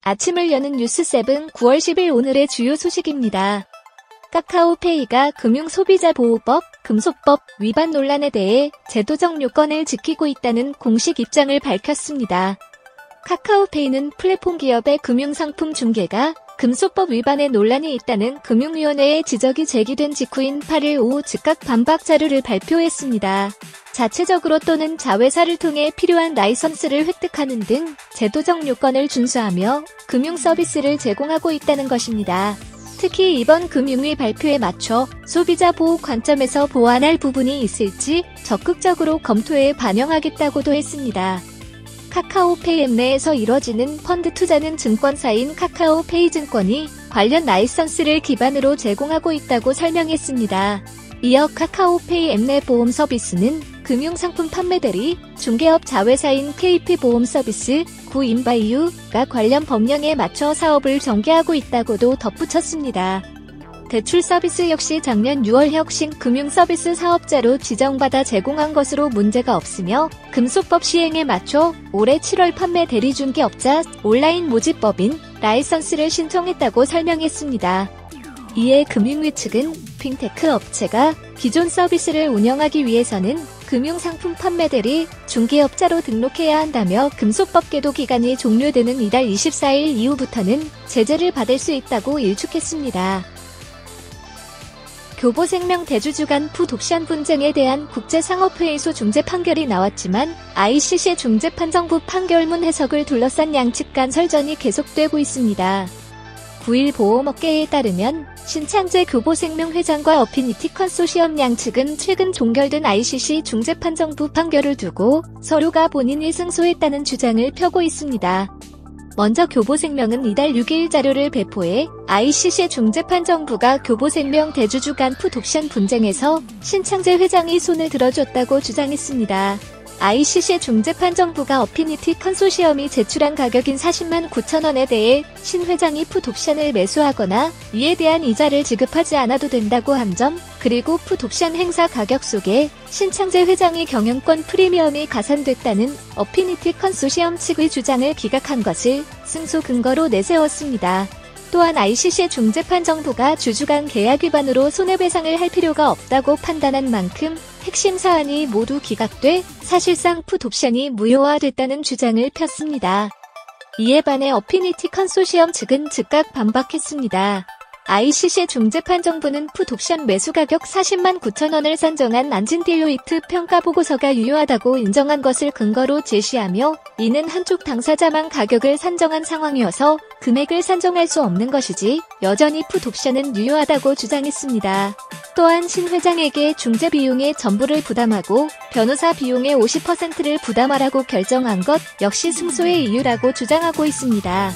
아침을 여는 뉴스7 9월 10일 오늘의 주요 소식입니다. 카카오페이가 금융소비자보호법, 금소법 위반 논란에 대해 제도적 요건을 지키고 있다는 공식 입장을 밝혔습니다. 카카오페이는 플랫폼 기업의 금융상품 중개가 금소법 위반의 논란이 있다는 금융위원회의 지적이 제기된 직후인 8일 오후 즉각 반박 자료를 발표했습니다. 자체적으로 또는 자회사를 통해 필요한 라이선스를 획득하는 등 제도적 요건을 준수하며 금융 서비스를 제공하고 있다는 것입니다. 특히 이번 금융위 발표에 맞춰 소비자 보호 관점에서 보완할 부분이 있을지 적극적으로 검토해 반영하겠다고도 했습니다. 카카오페이 앱 내에서 이뤄지는 펀드 투자는 증권사인 카카오페이 증권이 관련 라이선스를 기반으로 제공하고 있다고 설명했습니다. 이어 카카오페이 앱 내 보험 서비스는 금융상품 판매 대리, 중개업 자회사인 KP보험서비스, 구인바이유가 관련 법령에 맞춰 사업을 전개하고 있다고도 덧붙였습니다. 대출 서비스 역시 작년 6월 혁신 금융서비스 사업자로 지정받아 제공한 것으로 문제가 없으며 금소법 시행에 맞춰 올해 7월 판매 대리중개업자 온라인 모집법인 라이선스를 신청했다고 설명했습니다. 이에 금융위 측은 핀테크 업체가 기존 서비스를 운영하기 위해서는 금융상품 판매 대리, 중개업자로 등록해야 한다며 금소법 계도 기간이 종료되는 이달 24일 이후부터는 제재를 받을 수 있다고 일축했습니다. 교보생명 대주주 간 풋옵션 분쟁에 대한 국제상업회의소 중재 판결이 나왔지만 ICC 중재판정부 판결문 해석을 둘러싼 양측 간 설전이 계속되고 있습니다. 9일 보험업계에 따르면 신창재 교보생명 회장과 어피니티 컨소시엄 양측은 최근 종결된 ICC 중재판정부 판결을 두고 서로가 본인이 승소했다는 주장을 펴고 있습니다. 먼저 교보생명은 이달 6일 자료를 배포해 ICC 중재판정부가 교보생명 대주주 간 풋옵션 분쟁에서 신창재 회장이 손을 들어줬다고 주장했습니다. ICC 중재판정부가 어피니티 컨소시엄이 제출한 가격인 40만 9천 원에 대해 신 회장이 풋옵션을 매수하거나 이에 대한 이자를 지급하지 않아도 된다고 한 점, 그리고 풋옵션 행사 가격 속에 신창재 회장이 경영권 프리미엄이 가산됐다는 어피니티 컨소시엄 측의 주장을 기각한 것을 승소 근거로 내세웠습니다. 또한 ICC 중재판정부가 주주간 계약 위반으로 손해배상을 할 필요가 없다고 판단한 만큼 핵심 사안이 모두 기각돼 사실상 풋옵션이 무효화됐다는 주장을 폈습니다. 이에 반해 어피니티 컨소시엄 측은 즉각 반박했습니다. ICC 중재판정부는 풋옵션 매수 가격 40만 9천 원을 산정한 안진딜로이트 평가보고서가 유효하다고 인정한 것을 근거로 제시하며 이는 한쪽 당사자만 가격을 산정한 상황이어서 금액을 산정할 수 없는 것이지 여전히 풋옵션은 유효하다고 주장했습니다. 또한 신 회장에게 중재 비용의 전부를 부담하고 변호사 비용의 50%를 부담하라고 결정한 것 역시 승소의 이유라고 주장하고 있습니다.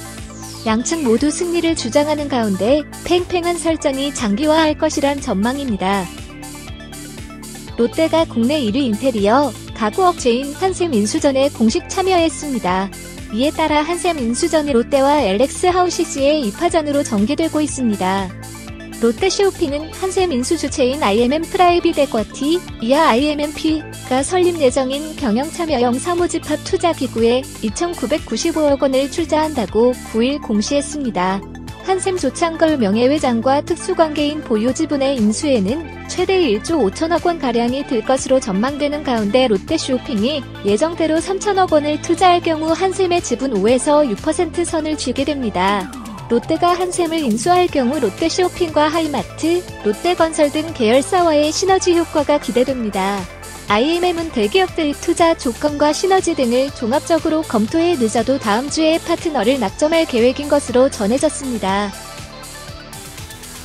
양측 모두 승리를 주장하는 가운데 팽팽한 설전이 장기화할 것이란 전망입니다. 롯데가 국내 1위 인테리어 가구 업체인 한샘 인수전에 공식 참여했습니다. 이에 따라 한샘 인수전이 롯데와 LX 하우시스의 2파전으로 전개되고 있습니다. 롯데쇼핑은 한샘 인수 주체인 IMM 프라이빗 에쿼티, 이하 IMMP가 설립 예정인 경영참여형 사무집합 투자기구에 2,995억 원을 출자한다고 9일 공시했습니다. 한샘 조창걸 명예회장과 특수관계인 보유지분의 인수에는 최대 1조 5천억 원가량이 들 것으로 전망되는 가운데 롯데쇼핑이 예정대로 3천억 원을 투자할 경우 한샘의 지분 5에서 6% 선을 쥐게 됩니다. 롯데가 한샘을 인수할 경우 롯데쇼핑과 하이마트, 롯데건설 등 계열사와의 시너지 효과가 기대됩니다. IMM은 대기업들의 투자 조건과 시너지 등을 종합적으로 검토해 늦어도 다음 주에 파트너를 낙점할 계획인 것으로 전해졌습니다.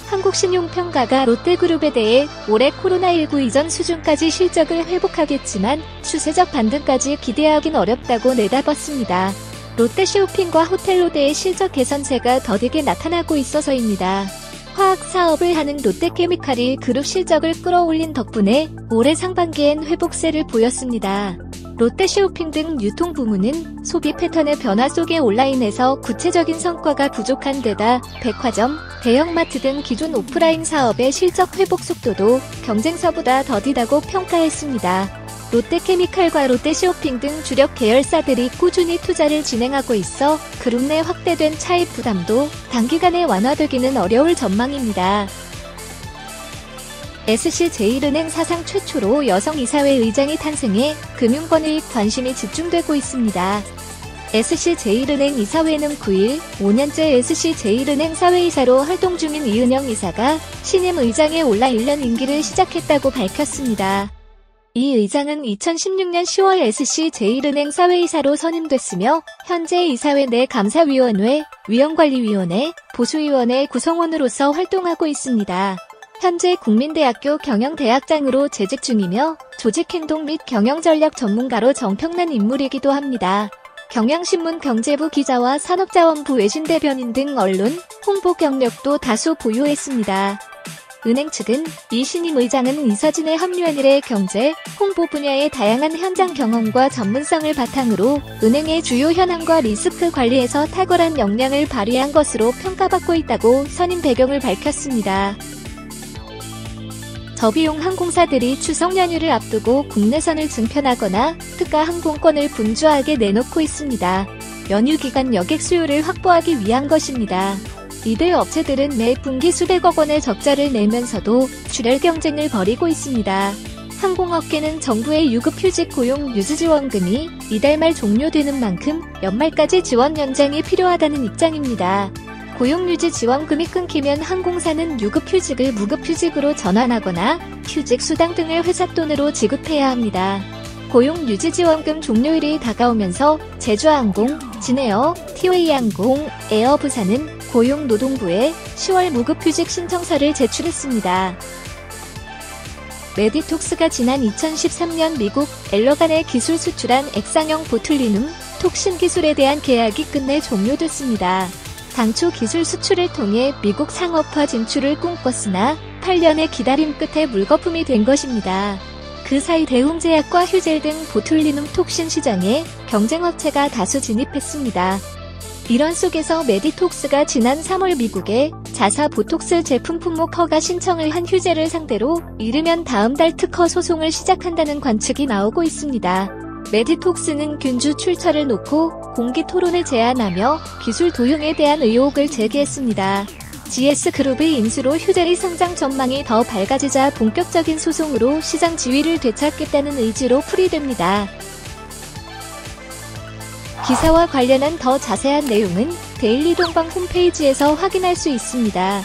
한국신용평가가 롯데그룹에 대해 올해 코로나19 이전 수준까지 실적을 회복하겠지만 추세적 반등까지 기대하긴 어렵다고 내다봤습니다. 롯데쇼핑과 호텔로데의 실적 개선세가 더디게 나타나고 있어서입니다. 화학 사업을 하는 롯데케미칼이 그룹 실적을 끌어올린 덕분에 올해 상반기엔 회복세를 보였습니다. 롯데쇼핑 등 유통부문은 소비 패턴의 변화 속에 온라인에서 구체적인 성과가 부족한 데다 백화점, 대형마트 등 기존 오프라인 사업의 실적 회복 속도도 경쟁사보다 더디다고 평가했습니다. 롯데케미칼과 롯데시오핑 등 주력 계열사들이 꾸준히 투자를 진행하고 있어 그룹 내 확대된 차입 부담도 단기간에 완화되기는 어려울 전망입니다. SC제일은행 사상 최초로 여성 이사회 의장이 탄생해 금융권의 관심이 집중되고 있습니다. SC제일은행 이사회는 9일 5년째 SC제일은행 사회이사로 활동 중인 이은영 이사가 신임 의장에 올라 1년 임기를 시작했다고 밝혔습니다. 이 의장은 2016년 10월 SC제일은행 사회이사로 선임됐으며 현재 이사회 내 감사위원회, 위원관리위원회, 보수위원회 구성원으로서 활동하고 있습니다. 현재 국민대학교 경영대학장으로 재직 중이며 조직행동 및 경영전략 전문가로 정평난 인물이기도 합니다. 경향신문 경제부 기자와 산업자원부 외신대변인 등 언론, 홍보 경력도 다수 보유했습니다. 은행 측은 이 신임 의장은 이서진에 합류한 이래 경제, 홍보 분야의 다양한 현장 경험과 전문성을 바탕으로 은행의 주요 현황과 리스크 관리에서 탁월한 역량을 발휘한 것으로 평가받고 있다고 선임 배경을 밝혔습니다. 저비용 항공사들이 추석 연휴를 앞두고 국내선을 증편하거나 특가 항공권을 분주하게 내놓고 있습니다. 연휴 기간 여객 수요를 확보하기 위한 것입니다. 이들 업체들은 매 분기 수백억 원의 적자를 내면서도 출혈 경쟁을 벌이고 있습니다. 항공업계는 정부의 유급휴직 고용 유지지원금이 이달 말 종료되는 만큼 연말까지 지원 연장이 필요하다는 입장입니다. 고용유지 지원금이 끊기면 항공사는 유급휴직을 무급휴직으로 전환하거나 휴직 수당 등을 회사 돈으로 지급해야 합니다. 고용유지지원금 종료일이 다가오면서 제주항공, 진에어, 티웨이항공, 에어부산은 고용노동부에 10월 무급휴직 신청서를 제출했습니다. 메디톡스가 지난 2013년 미국 엘러간에 기술 수출한 액상형 보툴리눔 톡신 기술에 대한 계약이 끝내 종료됐습니다. 당초 기술 수출을 통해 미국 상업화 진출을 꿈꿨으나 8년의 기다림 끝에 물거품이 된 것입니다. 그 사이 대웅제약과 휴젤 등 보툴리눔 톡신 시장에 경쟁업체가 다수 진입했습니다. 이런 속에서 메디톡스가 지난 3월 미국에 자사 보톡스 제품 품목 허가 신청을 한 휴젤을 상대로 이르면 다음 달 특허 소송을 시작한다는 관측이 나오고 있습니다. 메디톡스는 균주 출처를 놓고 공개 토론을 제안하며 기술 도용에 대한 의혹을 제기했습니다. GS그룹의 인수로 휴젤의 성장 전망이 더 밝아지자 본격적인 소송으로 시장 지위를 되찾겠다는 의지로 풀이됩니다. 기사와 관련한 더 자세한 내용은 데일리동방 홈페이지에서 확인할 수 있습니다.